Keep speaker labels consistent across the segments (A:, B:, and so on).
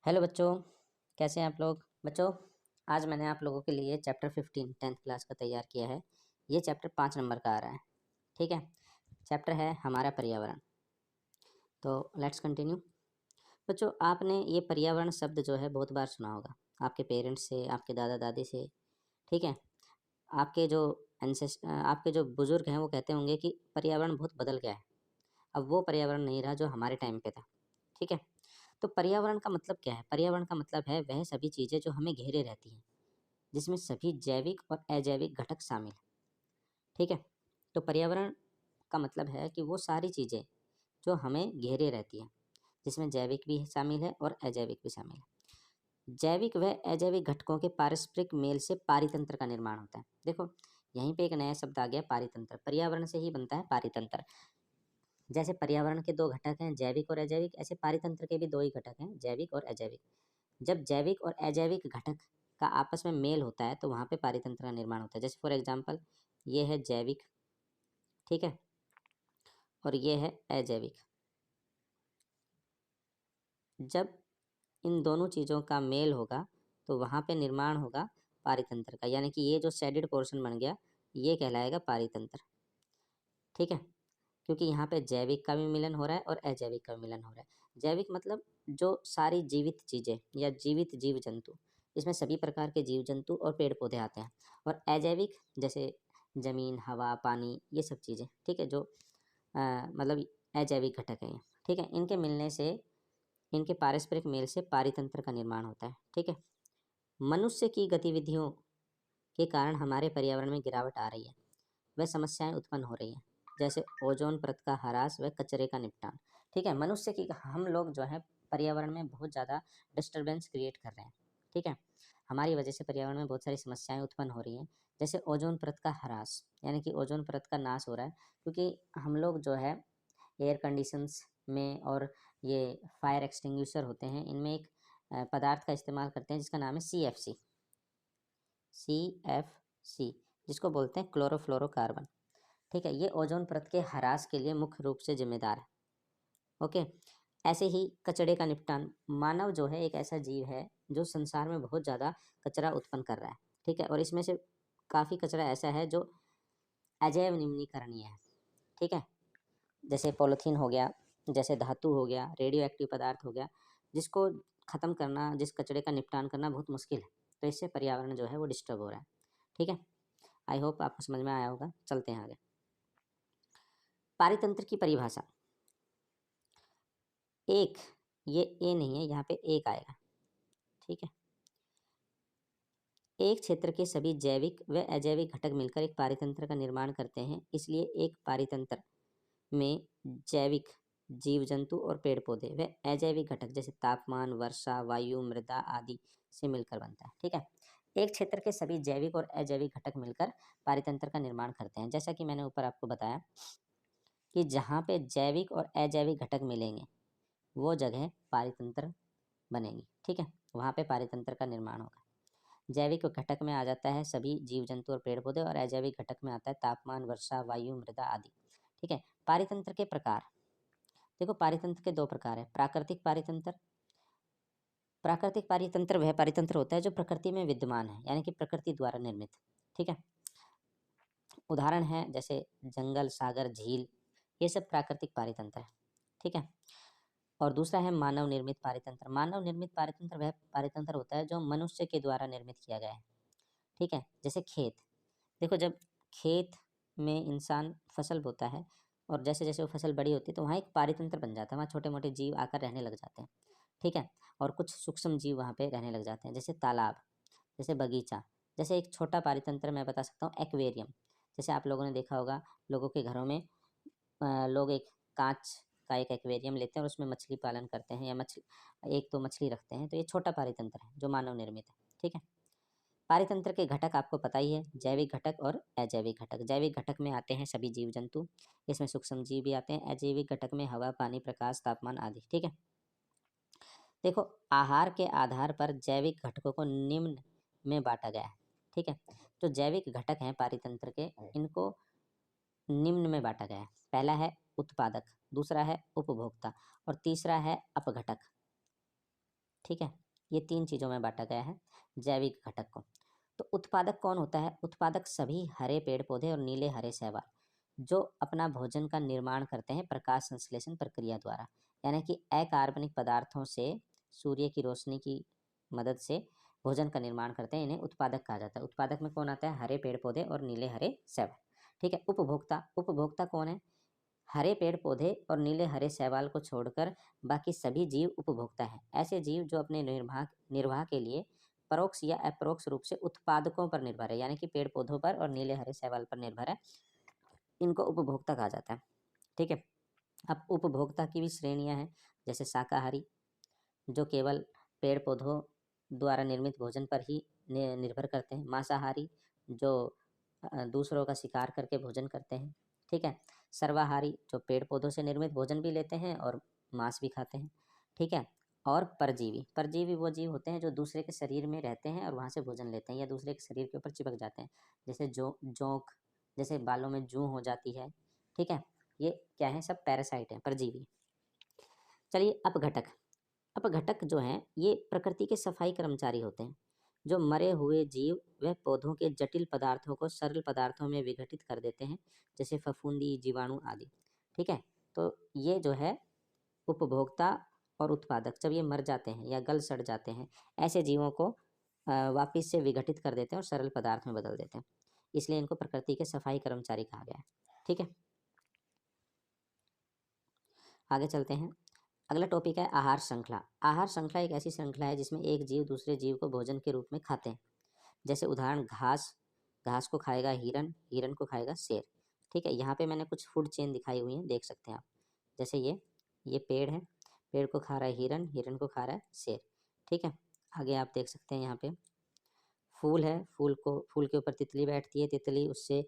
A: Hello बच्चों, कैसे हैं आप लोग। बच्चों, आज मैंने आप लोगों के लिए चैप्टर 15 10th क्लास का तैयार किया है। ये चैप्टर 5 नंबर का आ रहा है। ठीक है, चैप्टर है हमारा पर्यावरण। तो लेट्स कंटिन्यू। बच्चों, आपने ये पर्यावरण शब्द जो है बहुत बार सुना होगा, आपके पेरेंट्स से, आपके दादा दादी से। ठीक है, आपके जो बुजुर्ग हैं वो कहते होंगे कि पर्यावरण बहुत बदल गया है, अब वो पर्यावरण नहीं रहा जो हमारे टाइम पे था। ठीक है, तो पर्यावरण का मतलब क्या है। पर्यावरण का मतलब है वह सभी चीज़ें जो हमें घेरे रहती हैं, जिसमें सभी जैविक और अजैविक घटक शामिल हैं। ठीक है, तो पर्यावरण का मतलब है कि वो सारी चीज़ें जो हमें घेरे रहती हैं, जिसमें जैविक भी शामिल है और अजैविक भी शामिल है। जैविक व अजैविक घटकों के पारस्परिक मेल से पारितंत्र का निर्माण होता है। देखो, यहीं पे एक नया शब्द आ गया, पारितंत्र। पर्यावरण से ही बनता है पारितंत्र। जैसे पर्यावरण के दो घटक हैं, जैविक और अजैविक, ऐसे पारितंत्र के भी दो ही घटक हैं, जैविक और अजैविक। जब जैविक और अजैविक घटक का आपस में मेल होता है तो वहाँ पे पारितंत्र का निर्माण होता है। जैसे फॉर एग्जांपल, ये है जैविक, ठीक है, और ये है अजैविक। जब इन दोनों चीज़ों का मेल होगा तो वहाँ पे निर्माण होगा पारितंत्र का, यानी कि ये जो शेडेड पोर्शन बन गया ये कहलाएगा पारितंत्र। ठीक है, क्योंकि यहाँ पे जैविक का भी मिलन हो रहा है और अजैविक का भी मिलन हो रहा है। जैविक मतलब जो सारी जीवित चीज़ें या जीवित जीव जंतु, इसमें सभी प्रकार के जीव जंतु और पेड़ पौधे आते हैं। और अजैविक जैसे ज़मीन, हवा, पानी, ये सब चीज़ें। ठीक है, जो मतलब अजैविक घटक हैं। ठीक है, इनके मिलने से, इनके पारस्परिक मेल से पारितंत्र का निर्माण होता है। ठीक है, मनुष्य की गतिविधियों के कारण हमारे पर्यावरण में गिरावट आ रही है, वह समस्याएं उत्पन्न हो रही हैं, जैसे ओजोन परत का ह्रास व कचरे का निपटान। ठीक है, मनुष्य की, हम लोग जो है पर्यावरण में बहुत ज़्यादा डिस्टर्बेंस क्रिएट कर रहे हैं। ठीक है, हमारी वजह से पर्यावरण में बहुत सारी समस्याएं उत्पन्न हो रही हैं, जैसे ओजोन परत का ह्रास, यानी कि ओजोन परत का नाश हो रहा है, क्योंकि हम लोग जो है एयर कंडीशंस में और ये फायर एक्सटिंग्विशर होते हैं, इनमें एक पदार्थ का इस्तेमाल करते हैं जिसका नाम है CFC, जिसको बोलते हैं क्लोरोफ्लोरोकार्बन। ठीक है, ये ओजोन परत के ह्रास के लिए मुख्य रूप से जिम्मेदार है। ओके, ऐसे ही कचरे का निपटान। मानव जो है एक ऐसा जीव है जो संसार में बहुत ज़्यादा कचरा उत्पन्न कर रहा है। ठीक है, और इसमें से काफ़ी कचरा ऐसा है जो अजैव निम्नीकरणीय है। ठीक है, जैसे पॉलीथीन हो गया, जैसे धातु हो गया, रेडियो एक्टिव पदार्थ हो गया, जिसको ख़त्म करना, जिस कचरे का निपटान करना बहुत मुश्किल है। तो इससे पर्यावरण जो है वो डिस्टर्ब हो रहा है। ठीक है, आई होप आपको समझ में आया होगा। चलते हैं आगे। पारितंत्र की परिभाषा। एक, ये ए नहीं है, यहाँ पे एक आएगा। ठीक है, एक क्षेत्र के सभी जैविक व अजैविक घटक मिलकर एक पारितंत्र का निर्माण करते हैं, इसलिए एक पारितंत्र में जैविक जीव जंतु और पेड़ पौधे व अजैविक घटक जैसे तापमान, वर्षा, वायु, मृदा आदि से मिलकर बनता है। ठीक है, एक क्षेत्र के सभी जैविक और अजैविक घटक मिलकर पारितंत्र का निर्माण करते हैं। जैसा कि मैंने ऊपर आपको बताया कि जहाँ पे जैविक और अजैविक घटक मिलेंगे वो जगह पारितंत्र बनेगी। ठीक है, वहाँ पे पारितंत्र का निर्माण होगा। जैविक घटक में आ जाता है सभी जीव जंतु और पेड़ पौधे, और अजैविक घटक में आता है तापमान, वर्षा, वायु, मृदा आदि। ठीक है, पारितंत्र के प्रकार। देखो, पारितंत्र के दो प्रकार है। प्राकृतिक पारितंत्र। प्राकृतिक पारितंत्र वह पारितंत्र होता है जो प्रकृति में विद्यमान है, यानी कि प्रकृति द्वारा निर्मित। ठीक है, उदाहरण है जैसे जंगल, सागर, झील, ये सब प्राकृतिक पारितंत्र है। ठीक है, और दूसरा है मानव निर्मित पारितंत्र। मानव निर्मित पारितंत्र वह पारितंत्र होता है जो मनुष्य के द्वारा निर्मित किया गया है। ठीक है, जैसे खेत। देखो, जब खेत में इंसान फसल बोता है और जैसे जैसे वो फसल बड़ी होती है तो वहाँ एक पारितंत्र बन जाता है, वहाँ छोटे मोटे जीव आकर रहने लग जाते हैं। ठीक है, और कुछ सूक्ष्म जीव वहाँ पे रहने लग जाते हैं, जैसे तालाब, जैसे बगीचा। जैसे एक छोटा पारितंत्र मैं बता सकता हूँ, एक्वेरियम। जैसे आप लोगों ने देखा होगा, लोगों के घरों में लोग एक कांच का एक एक्वेरियम लेते हैं और उसमें मछली पालन करते हैं, या मछली, एक तो मछली रखते हैं। तो ये छोटा पारितंत्र है जो मानव निर्मित है। ठीक है, पारितंत्र के घटक आपको पता ही है, जैविक घटक और अजैविक घटक। जैविक घटक में आते हैं सभी जीव जंतु, इसमें सूक्ष्म जीव भी आते हैं। अजैविक घटक में हवा, पानी, प्रकाश, तापमान आदि। ठीक है, देखो, आहार के आधार पर जैविक घटकों को निम्न में बांटा गया है। ठीक है, जो जैविक घटक हैं पारितंत्र के, इनको निम्न में बांटा गया है। पहला है उत्पादक, दूसरा है उपभोक्ता, और तीसरा है अपघटक। ठीक है, ये 3 चीज़ों में बांटा गया है जैविक घटक को। तो उत्पादक कौन होता है? उत्पादक सभी हरे पेड़ पौधे और नीले हरे शैवाल जो अपना भोजन का निर्माण करते हैं प्रकाश संश्लेषण प्रक्रिया द्वारा, यानी कि अकार्बनिक पदार्थों से सूर्य की रोशनी की मदद से भोजन का निर्माण करते हैं, इन्हें उत्पादक कहा जाता है। उत्पादक में कौन आता है? हरे पेड़ पौधे और नीले हरे शैवाल। ठीक है, उपभोक्ता, उपभोक्ता कौन है? हरे पेड़ पौधे और नीले हरे शैवाल को छोड़कर बाकी सभी जीव उपभोक्ता हैं। ऐसे जीव जो अपने निर्वाह निर्वाह के लिए परोक्ष या अपरोक्ष रूप से उत्पादकों पर निर्भर है, यानी कि पेड़ पौधों पर और नीले हरे शैवाल पर निर्भर है, इनको उपभोक्ता कहा जाता है। ठीक है, अब उपभोक्ता की भी श्रेणियां हैं, जैसे शाकाहारी जो केवल पेड़ पौधों द्वारा निर्मित भोजन पर ही निर्भर करते हैं, मांसाहारी जो दूसरों का शिकार करके भोजन करते हैं। ठीक है, सर्वाहारी जो पेड़ पौधों से निर्मित भोजन भी लेते हैं और मांस भी खाते हैं। ठीक है, और परजीवी, परजीवी वो जीव होते हैं जो दूसरे के शरीर में रहते हैं और वहाँ से भोजन लेते हैं या दूसरे के शरीर के ऊपर चिपक जाते हैं, जैसे जोंक, जैसे बालों में जूं हो जाती है। ठीक है, ये क्या है? सब पैरासाइट हैं, परजीवी। चलिए अपघटक, अपघटक जो हैं ये प्रकृति के सफाई कर्मचारी होते हैं जो मरे हुए जीव व पौधों के जटिल पदार्थों को सरल पदार्थों में विघटित कर देते हैं, जैसे फफूंदी, जीवाणु आदि। ठीक है, तो ये जो है उपभोक्ता और उत्पादक जब ये मर जाते हैं या गल सड़ जाते हैं, ऐसे जीवों को वापिस से विघटित कर देते हैं और सरल पदार्थ में बदल देते हैं, इसलिए इनको प्रकृति के सफाई कर्मचारी कहा गया है। ठीक है, आगे चलते हैं। अगला टॉपिक है आहार श्रृंखला। आहार श्रृंखला एक ऐसी श्रृंखला है जिसमें एक जीव दूसरे जीव को भोजन के रूप में खाते हैं, जैसे उदाहरण घास, घास को खाएगा हिरन, हिरन को खाएगा शेर। ठीक है, यहाँ पे मैंने कुछ फूड चेन दिखाई हुई है, देख सकते हैं आप। जैसे ये पेड़ है, पेड़ को खा रहा है हिरन, हिरन को खा रहा है शेर। ठीक है, आगे आप देख सकते हैं यहाँ पे फूल है, फूल के ऊपर तितली बैठती है, तितली उससे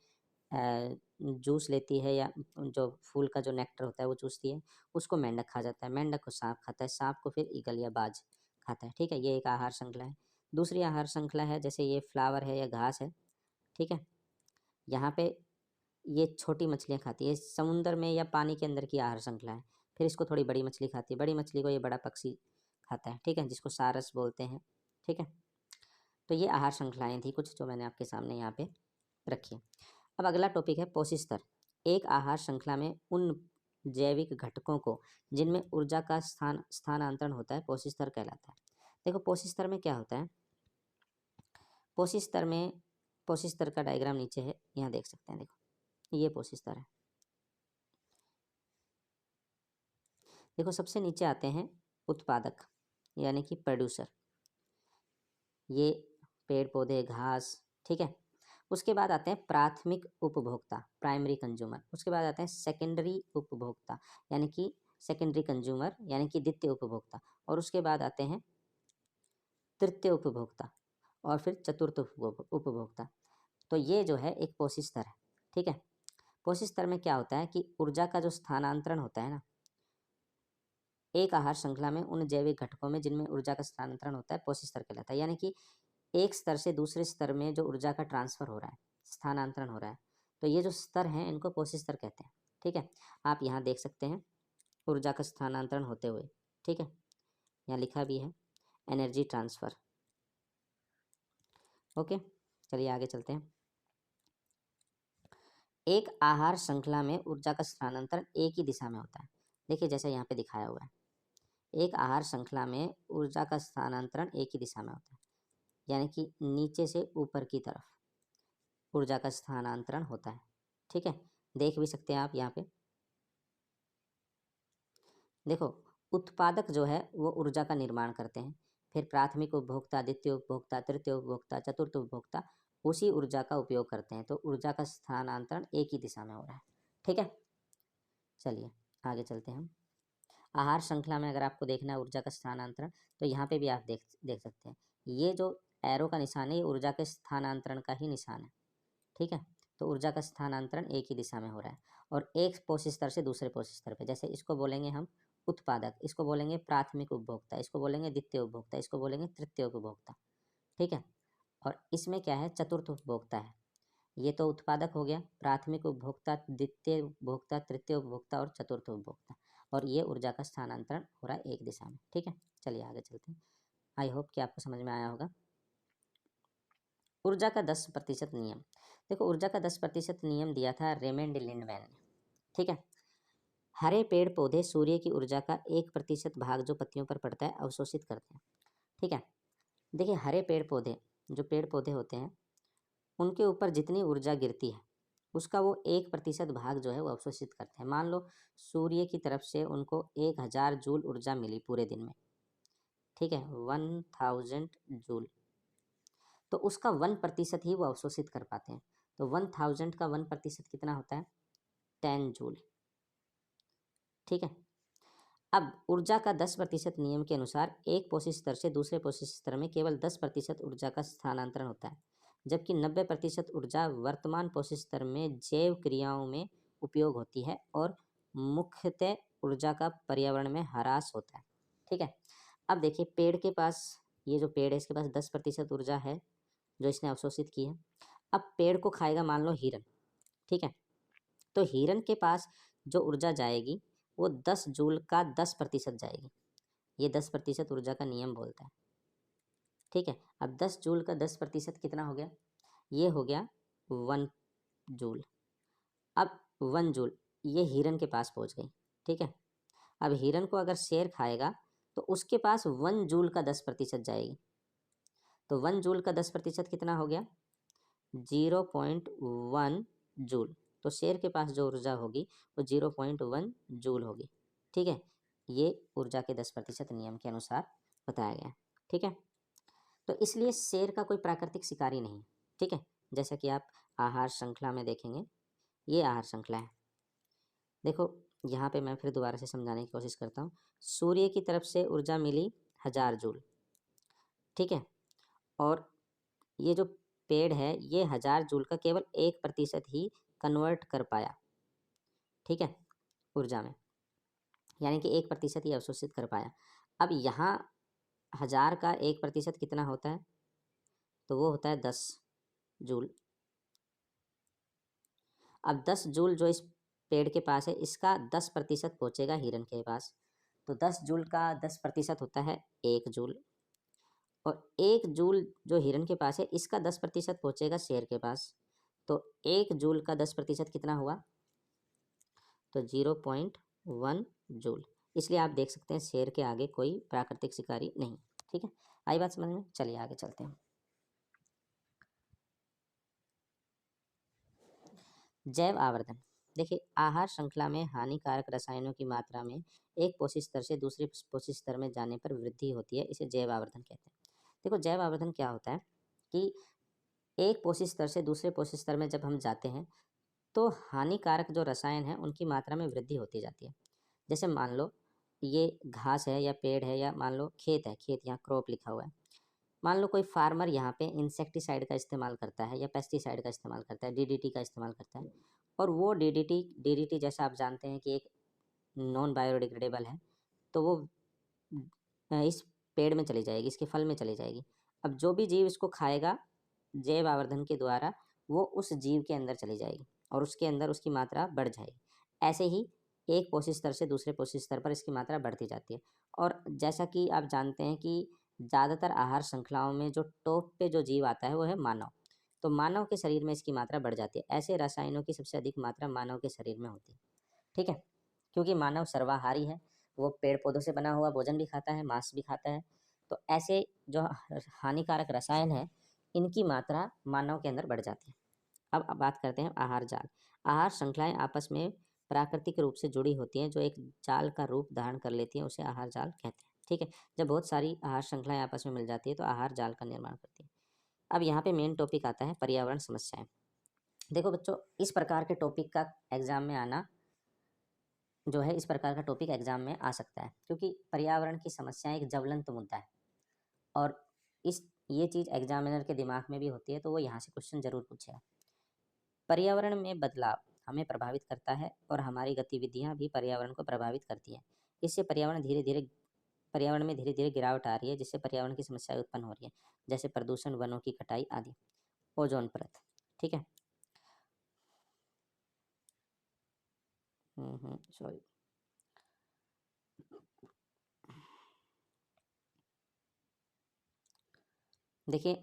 A: जूस लेती है या जो फूल का जो नेक्टर होता है वो चूसती है, उसको मेंढक खा जाता है, मेंढक को सांप खाता है, सांप को फिर ईगल या बाज खाता है। ठीक है, ये एक आहार श्रृंखला है। दूसरी आहार श्रृंखला है, जैसे ये फ्लावर है या घास है। ठीक है, यहाँ पे ये छोटी मछलियाँ खाती है, समुद्र में या पानी के अंदर की आहार श्रृंखला है। फिर इसको थोड़ी बड़ी मछली खाती है, बड़ी मछली को ये बड़ा पक्षी खाता है। ठीक है, जिसको सारस बोलते हैं। ठीक है, तो ये आहार श्रृंखलाएँ थी कुछ जो मैंने आपके सामने यहाँ पे रखी। अब अगला टॉपिक है पोषी स्तर। एक आहार श्रृंखला में उन जैविक घटकों को जिनमें ऊर्जा का स्थानांतरण होता है पोषी स्तर कहलाता है। देखो पोषी स्तर में क्या होता है? पोषी स्तर में, पोषी स्तर का डायग्राम नीचे है, यहाँ देख सकते हैं। देखो ये पोषी स्तर है। देखो सबसे नीचे आते हैं उत्पादक यानी कि प्रोड्यूसर, ये पेड़ पौधे घास। ठीक है, उसके बाद आते हैं प्राथमिक उपभोक्ता, प्राइमरी कंज्यूमर। उसके बाद आते हैं सेकेंडरी उपभोक्ता यानी कि सेकेंडरी कंज्यूमर यानी कि द्वितीय उपभोक्ता, और उसके बाद आते हैं तृतीय उपभोक्ता और फिर चतुर्थ उपभोक्ता। तो ये जो है एक पोषी स्तर है। ठीक है, पोषी स्तर में क्या होता है कि ऊर्जा का जो स्थानांतरण होता है ना, एक आहार श्रृंखला में उन जैविक घटकों में जिनमें ऊर्जा का स्थानांतरण होता है पोषी स्तर कहलाता है। यानी कि एक स्तर से दूसरे स्तर में जो ऊर्जा का ट्रांसफर हो रहा है, स्थानांतरण हो रहा है, तो ये जो स्तर हैं इनको पोषी स्तर कहते हैं। ठीक है, आप यहाँ देख सकते हैं ऊर्जा का स्थानांतरण होते हुए। ठीक है, यहाँ लिखा भी है एनर्जी ट्रांसफर। ओके, चलिए आगे चलते हैं। एक आहार श्रृंखला में ऊर्जा का स्थानांतरण एक ही दिशा में होता है। देखिए जैसे यहाँ पे दिखाया हुआ है, एक आहार श्रृंखला में ऊर्जा का स्थानांतरण एक ही दिशा में होता है, यानी कि नीचे से ऊपर की तरफ ऊर्जा का स्थानांतरण होता है। ठीक है, देख भी सकते हैं आप यहाँ पे। देखो उत्पादक जो है वो ऊर्जा का निर्माण करते हैं, फिर प्राथमिक उपभोक्ता, द्वितीय उपभोक्ता, तृतीय उपभोक्ता, चतुर्थ उपभोक्ता उसी ऊर्जा का उपयोग करते हैं, तो ऊर्जा का स्थानांतरण एक ही दिशा में हो रहा है। ठीक है, चलिए आगे चलते हैं हम। आहार श्रृंखला में अगर आपको देखना है ऊर्जा का स्थानांतरण, तो यहाँ पे भी आप देख सकते हैं, ये जो एरो का निशान है ये ऊर्जा के स्थानांतरण का ही निशान है। ठीक है, तो ऊर्जा का स्थानांतरण एक ही दिशा में हो रहा है, और एक पोषी स्तर से दूसरे पोषी स्तर पे, जैसे इसको बोलेंगे हम उत्पादक, इसको बोलेंगे प्राथमिक उपभोक्ता, इसको बोलेंगे द्वितीय उपभोक्ता, इसको बोलेंगे तृतीय उपभोक्ता। ठीक है, और इसमें क्या है? चतुर्थ उपभोक्ता है। ये तो उत्पादक हो गया, प्राथमिक उपभोक्ता, द्वितीय उपभोक्ता, तृतीय उपभोक्ता और चतुर्थ उपभोक्ता, और ये ऊर्जा का स्थानांतरण हो रहा है एक दिशा में। ठीक है, चलिए आगे चलते हैं। आई होप कि आपको समझ में आया होगा। ऊर्जा का 10% नियम। देखो, ऊर्जा का 10% नियम दिया था रेमंड लिंडमैन ने। ठीक है। हरे पेड़ पौधे सूर्य की ऊर्जा का 1% भाग जो पत्तियों पर पड़ता है अवशोषित करते हैं। ठीक है। देखिए, हरे पेड़ पौधे, जो पेड़ पौधे होते हैं, उनके ऊपर जितनी ऊर्जा गिरती है उसका वो 1% भाग जो है वो अवशोषित करते हैं। मान लो सूर्य की तरफ से उनको 1000 जूल ऊर्जा मिली पूरे दिन में। ठीक है, 1000 जूल, तो उसका 1% ही वो अवशोषित कर पाते हैं। तो 1000 का 1% कितना होता है? 10 जूल। ठीक है। अब ऊर्जा का 10% नियम के अनुसार एक पोषी स्तर से दूसरे पोषी स्तर में केवल 10% ऊर्जा का स्थानांतरण होता है, जबकि 90% ऊर्जा वर्तमान पोषी स्तर में जैव क्रियाओं में उपयोग होती है और मुख्यतः ऊर्जा का पर्यावरण में ह्रास होता है। ठीक है। अब देखिए, पेड़ के पास, ये जो पेड़ है इसके पास 10% ऊर्जा है जो इसने अवशोषित की है। अब पेड़ को खाएगा मान लो हिरन। ठीक है। तो हिरन के पास जो ऊर्जा जाएगी वो 10 जूल का 10% जाएगी। ये 10% ऊर्जा का नियम बोलता है। ठीक है। अब 10 जूल का 10% कितना हो गया? ये हो गया 1 जूल। अब 1 जूल ये हिरन के पास पहुंच गई। ठीक है। अब हिरन को अगर शेर खाएगा तो उसके पास 1 जूल का 10% जाएगी। तो 1 जूल का 10% कितना हो गया? 0.1 जूल। तो शेर के पास जो ऊर्जा होगी वो 0.1 जूल होगी। ठीक है। ये ऊर्जा के 10% नियम के अनुसार बताया गया है। ठीक है। तो इसलिए शेर का कोई प्राकृतिक शिकारी नहीं। ठीक है। जैसा कि आप आहार श्रृंखला में देखेंगे, ये आहार श्रृंखला है। देखो, यहाँ पे मैं फिर दोबारा से समझाने की कोशिश करता हूँ। सूर्य की तरफ से ऊर्जा मिली 1000 जूल। ठीक है। और ये जो पेड़ है ये 1000 जूल का केवल 1% ही कन्वर्ट कर पाया। ठीक है, ऊर्जा में, यानी कि 1% ही अवशोषित कर पाया। अब यहाँ 1000 का 1% कितना होता है? तो वो होता है 10 जूल। अब 10 जूल जो इस पेड़ के पास है इसका 10% पहुँचेगा हिरन के पास। तो 10 जूल का 10% होता है 1 जूल। और 1 जूल जो हिरन के पास है इसका 10% पहुँचेगा शेर के पास। तो 1 जूल का 10% कितना हुआ? तो 0.1 जूल। इसलिए आप देख सकते हैं शेर के आगे कोई प्राकृतिक शिकारी नहीं। ठीक है, आई बात समझ में? चलिए आगे चलते हैं। जैव आवर्धन। देखिए, आहार श्रृंखला में हानिकारक रसायनों की मात्रा में एक पोषी स्तर से दूसरे पोषी स्तर में जाने पर वृद्धि होती है, इसे जैव आवर्धन कहते हैं। देखो, जैव आवर्धन क्या होता है कि एक पोषी स्तर से दूसरे पोषी स्तर में जब हम जाते हैं तो हानिकारक जो रसायन है उनकी मात्रा में वृद्धि होती जाती है। जैसे मान लो ये घास है या पेड़ है, या मान लो खेत है, खेत यहाँ क्रॉप लिखा हुआ है। मान लो कोई फार्मर यहाँ पे इंसेक्टिसाइड का इस्तेमाल करता है या पेस्टिसाइड का इस्तेमाल करता है, डीडीटी का इस्तेमाल करता है। और वो डीडीटी जैसा आप जानते हैं कि एक नॉन बायोडिग्रेडेबल है, तो वो इस पेड़ में चली जाएगी, इसके फल में चली जाएगी। अब जो भी जीव इसको खाएगा जैव आवर्धन के द्वारा वो उस जीव के अंदर चली जाएगी और उसके अंदर उसकी मात्रा बढ़ जाएगी। ऐसे ही एक पोषी स्तर से दूसरे पोषी स्तर पर इसकी मात्रा बढ़ती जाती है। और जैसा कि आप जानते हैं कि ज़्यादातर आहार श्रृंखलाओं में जो टॉप पे जो जीव आता है वो है मानव। तो मानव के शरीर में इसकी मात्रा बढ़ जाती है। ऐसे रसायनों की सबसे अधिक मात्रा मानव के शरीर में होती है। ठीक है, क्योंकि मानव सर्वाहारी है, वो पेड़ पौधों से बना हुआ भोजन भी खाता है, मांस भी खाता है। तो ऐसे जो हानिकारक रसायन है इनकी मात्रा मानव के अंदर बढ़ जाती है। अब बात करते हैं आहार जाल। आहार श्रृंखलाएं आपस में प्राकृतिक रूप से जुड़ी होती हैं जो एक जाल का रूप धारण कर लेती हैं, उसे आहार जाल कहते हैं। ठीक है, जब बहुत सारी आहार श्रृंखलाएं आपस में मिल जाती है तो आहार जाल का निर्माण करती है। अब यहाँ पे मेन टॉपिक आता है पर्यावरण समस्याएं। देखो बच्चों, इस प्रकार के टॉपिक का एग्जाम में आना जो है, इस प्रकार का टॉपिक एग्जाम में आ सकता है क्योंकि पर्यावरण की समस्याएं एक ज्वलंत मुद्दा है। और इस ये चीज़ एग्जामिनर के दिमाग में भी होती है, तो वो यहाँ से क्वेश्चन जरूर पूछेगा। पर्यावरण में बदलाव हमें प्रभावित करता है और हमारी गतिविधियाँ भी पर्यावरण को प्रभावित करती हैं। इससे पर्यावरण में धीरे धीरे गिरावट आ रही है, जिससे पर्यावरण की समस्याएं उत्पन्न हो रही हैं, जैसे प्रदूषण, वनों की कटाई आदि। ओजोन परत। ठीक है, सॉरी। देखिए,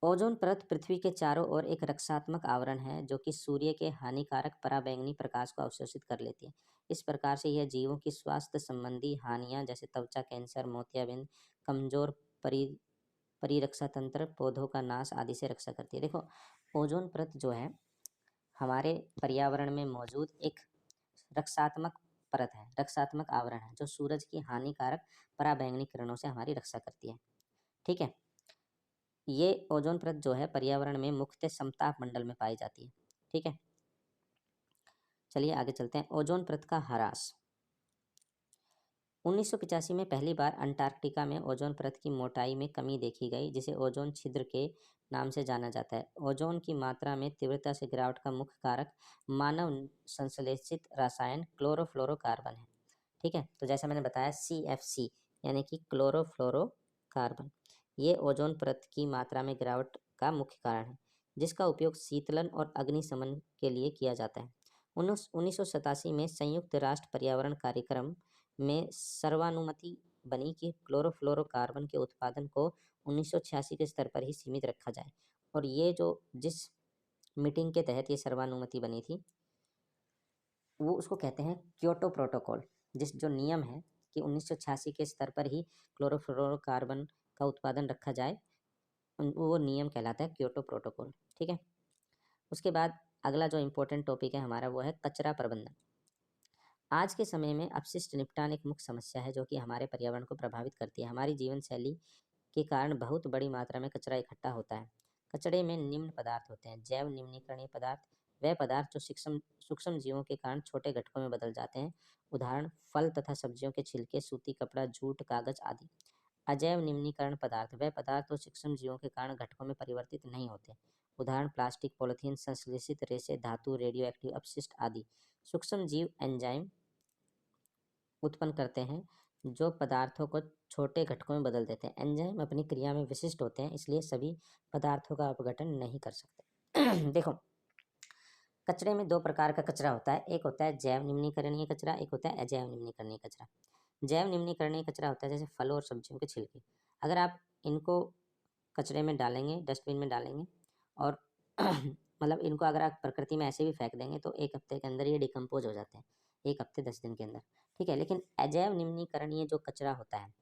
A: ओजोन परत पृथ्वी के चारों ओर एक रक्षात्मक आवरण है जो कि सूर्य के हानिकारक पराबैंगनी प्रकाश को अवशोषित कर लेती है। इस प्रकार से यह जीवों की स्वास्थ्य संबंधी हानियां जैसे त्वचा कैंसर, मोतियाबिंद, कमजोर परि परिरक्षा तंत्र, पौधों का नाश आदि से रक्षा करती है। देखो, ओजोन परत जो है हमारे पर्यावरण में मौजूद एक रक्षात्मक परत है, रक्षात्मक आवरण है जो सूरज की हानिकारक पराबैंगनी किरणों से हमारी रक्षा करती है। ठीक है, ये ओजोन परत जो है पर्यावरण में मुख्यतः समताप मंडल में पाई जाती है। ठीक है, चलिए आगे चलते हैं। ओजोन परत का ह्रास। 1985 में पहली बार अंटार्कटिका में ओजोन परत की मोटाई में कमी देखी गई, जिसे ओजोन छिद्र के नाम से जाना जाता है। ओजोन की मात्रा में तीव्रता से गिरावट का मुख्य कारक मानव संश्लेषित रसायन क्लोरोफ्लोरोकार्बन है। ठीक है, तो जैसा मैंने बताया CFC यानी कि क्लोरोफ्लोरोकार्बन, ये ओजोन परत की मात्रा में गिरावट का मुख्य कारण है, जिसका उपयोग शीतलन और अग्निशमन के लिए किया जाता है। 1987 में संयुक्त राष्ट्र पर्यावरण कार्यक्रम में सर्वानुमति बनी कि क्लोरोफ्लोरोकार्बन के उत्पादन को 1986 के स्तर पर ही सीमित रखा जाए। और ये जिस मीटिंग के तहत ये सर्वानुमति बनी थी वो उसको कहते हैं क्योटो प्रोटोकॉल। जो नियम है कि 1986 के स्तर पर ही क्लोरोफ्लोरोकार्बन का उत्पादन रखा जाए, वो नियम कहलाता है क्योटो प्रोटोकॉल। ठीक है, उसके बाद अगला जो इम्पोर्टेंट टॉपिक है हमारा वो है कचरा प्रबंधन। आज के समय में अपशिष्ट निपटान एक मुख्य समस्या है जो कि हमारे पर्यावरण को प्रभावित करती है। हमारी जीवन शैली के कारण बहुत बड़ी मात्रा में कचरा इकट्ठा होता है। कचरे में निम्न पदार्थ होते हैं। जैव निम्नीकरणीय पदार्थ वह पदार्थ जो सूक्ष्म जीवों के कारण छोटे घटकों में बदल जाते हैं। उदाहरण फल तथा सब्जियों के छिलके, सूती कपड़ा, जूट, कागज आदि। अजैव निम्नीकरण पदार्थ वह पदार्थ जो सूक्ष्म जीवों के कारण घटकों में परिवर्तित नहीं होते। उदाहरण प्लास्टिक, पॉलिथीन, संश्लेषित रेशे, धातु, रेडियो एक्टिव अपशिष्ट आदि। सूक्ष्म जीव एंजाइम उत्पन्न करते हैं जो पदार्थों को छोटे घटकों में बदल देते हैं। एंजाइम अपनी क्रिया में विशिष्ट होते हैं, इसलिए सभी पदार्थों का अपघटन नहीं कर सकते। देखो, कचरे में दो प्रकार का कचरा होता है। एक होता है जैव निम्नीकरणीय कचरा, एक होता है अजैव निम्नीकरणीय कचरा। जैव निम्नीकरणीय कचरा होता है जैसे फलों और सब्जियों के छिलके। अगर आप इनको कचरे में डालेंगे, डस्टबिन में डालेंगे और मतलब इनको अगर आप प्रकृति में ऐसे भी फेंक देंगे तो 1 हफ्ते के अंदर ये डिकम्पोज हो जाते हैं, 1 हफ्ते 10 दिन के अंदर। ठीक है, लेकिन अजैव निम्नीकरणीय जो कचरा होता है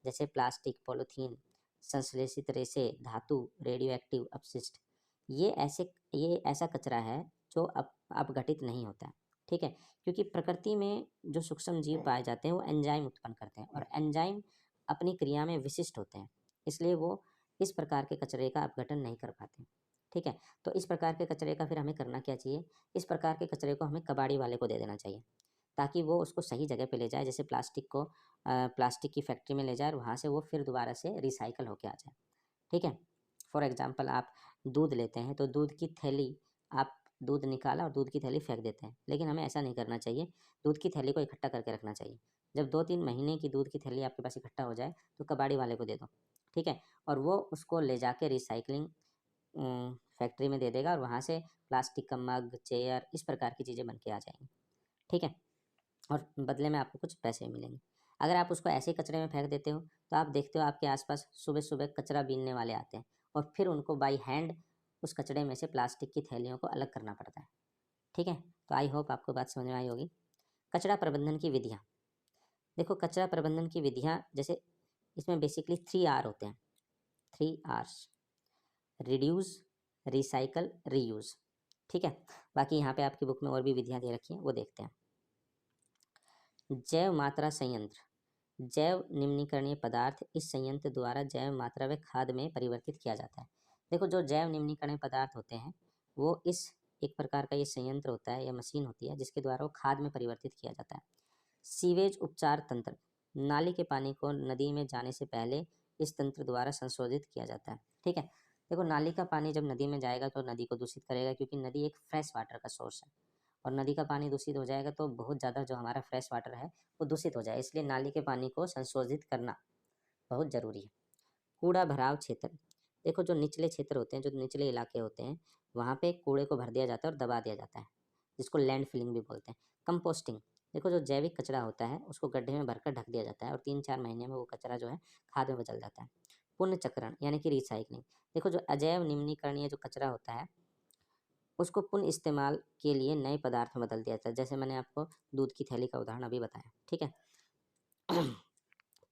A: जैसे प्लास्टिक, पॉलीथीन, संश्लेषित रेशे, धातु, रेडियो एक्टिव अपशिष्ट, ये ऐसा कचरा है जो अपघटित नहीं होता है। ठीक है, क्योंकि प्रकृति में जो सूक्ष्म जीव पाए जाते हैं वो एंजाइम उत्पन्न करते हैं और एंजाइम अपनी क्रिया में विशिष्ट होते हैं, इसलिए वो इस प्रकार के कचरे का अपघटन नहीं कर पाते। ठीक है, तो इस प्रकार के कचरे का फिर हमें करना क्या चाहिए? इस प्रकार के कचरे को हमें कबाड़ी वाले को दे देना चाहिए ताकि वो उसको सही जगह पे ले जाए। जैसे प्लास्टिक को प्लास्टिक की फैक्ट्री में ले जाए और वहाँ से वो फिर दोबारा से रिसाइकल होके आ जाए। ठीक है, फॉर एग्जाम्पल आप दूध लेते हैं तो दूध की थैली, आप दूध निकाला और दूध की थैली फेंक देते हैं, लेकिन हमें ऐसा नहीं करना चाहिए। दूध की थैली को इकट्ठा करके रखना चाहिए। जब 2-3 महीने की दूध की थैली आपके पास इकट्ठा हो जाए तो कबाड़ी वाले को दे दो। ठीक है, और वो उसको ले जाके रिसाइकलिंग फैक्ट्री में दे देगा और वहाँ से प्लास्टिक का मग, चेयर इस प्रकार की चीज़ें बन के आ जाएंगी। ठीक है, और बदले में आपको कुछ पैसे मिलेंगे। अगर आप उसको ऐसे ही कचरे में फेंक देते हो तो आप देखते हो आपके आसपास सुबह सुबह कचरा बीनने वाले आते हैं और फिर उनको बाई हैंड उस कचरे में से प्लास्टिक की थैलियों को अलग करना पड़ता है। ठीक है, तो आई होप आपको बात समझ में आई होगी। कचरा प्रबंधन की विधियाँ। देखो, कचरा प्रबंधन की विधियाँ जैसे इसमें बेसिकली 3 R होते हैं, 3 R's: रिड्यूस, रिसाइकल, रीयूज़। ठीक है, बाकी यहाँ पे आपकी बुक में और भी विधियाँ दे रखी हैं, वो देखते हैं। जैव मात्रा संयंत्र। जैव निम्नीकरणीय पदार्थ इस संयंत्र द्वारा जैव मात्रा व खाद में परिवर्तित किया जाता है। देखो, जो जैव निम्नीकरणीय पदार्थ होते हैं वो इस एक प्रकार का ये संयंत्र होता है या मशीन होती है जिसके द्वारा वो खाद में परिवर्तित किया जाता है। सीवेज उपचार तंत्र। नाली के पानी को नदी में जाने से पहले इस तंत्र द्वारा संशोधित किया जाता है। ठीक है, देखो, नाली का पानी जब नदी में जाएगा तो नदी को दूषित करेगा क्योंकि नदी एक फ्रेश वाटर का सोर्स है और नदी का पानी दूषित हो जाएगा तो बहुत ज़्यादा जो हमारा फ्रेश वाटर है वो दूषित हो जाए, इसलिए नाली के पानी को संशोधित करना बहुत ज़रूरी है। कूड़ा भराव क्षेत्र। देखो, जो निचले क्षेत्र होते हैं, जो निचले इलाके होते हैं, वहाँ पे कूड़े को भर दिया जाता है और दबा दिया जाता है, जिसको लैंड फिलिंग भी बोलते हैं। कंपोस्टिंग। देखो जो जैविक कचरा होता है उसको गड्ढे में भरकर ढक दिया जाता है और 3-4 महीने में वो कचरा जो है खाद में बदल जाता है। पुनर्चक्रण यानी कि रिसाइक्लिंग। देखो जो अजैव निम्नीकरणीय जो कचरा होता है उसको पुनः इस्तेमाल के लिए नए पदार्थ में बदल दिया जाता है। जैसे मैंने आपको दूध की थैली का उदाहरण अभी बताया, ठीक है।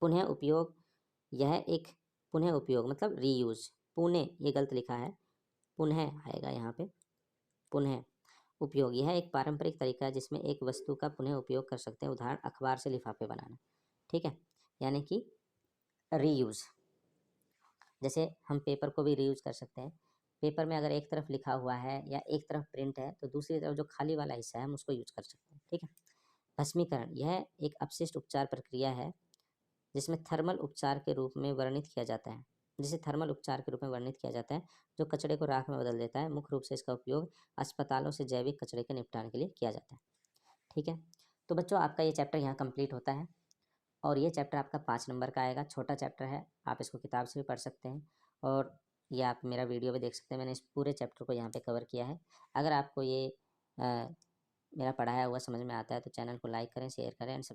A: पुनः उपयोग, यह एक पुनः उपयोग मतलब रीयूज। पुनः ये गलत लिखा है, पुनः आएगा यहाँ पे, पुनः उपयोग। यह एक पारंपरिक तरीका है जिसमें एक वस्तु का पुनः उपयोग कर सकते हैं। उदाहरण अखबार से लिफाफे बनाना, ठीक है, यानी कि रीयूज। जैसे हम पेपर को भी रीयूज कर सकते हैं। पेपर में अगर एक तरफ लिखा हुआ है या एक तरफ प्रिंट है तो दूसरी तरफ जो खाली वाला हिस्सा है हम उसको यूज कर सकते हैं, ठीक है। भस्मीकरण, यह एक अपशिष्ट उपचार प्रक्रिया है जिसमें थर्मल उपचार के रूप में वर्णित किया जाता है, जिसे थर्मल उपचार के रूप में वर्णित किया जाता है, जो कचरे को राख में बदल देता है। मुख्य रूप से इसका उपयोग अस्पतालों से जैविक कचरे के निपटान के लिए किया जाता है, ठीक है। तो बच्चों आपका ये चैप्टर यहाँ कंप्लीट होता है और ये चैप्टर आपका 5 नंबर का आएगा। छोटा चैप्टर है, आप इसको किताब से भी पढ़ सकते हैं और ये आप मेरा वीडियो भी देख सकते हैं। मैंने इस पूरे चैप्टर को यहाँ पे कवर किया है। अगर आपको ये मेरा पढ़ाया हुआ समझ में आता है तो चैनल को लाइक करें, शेयर करें एंड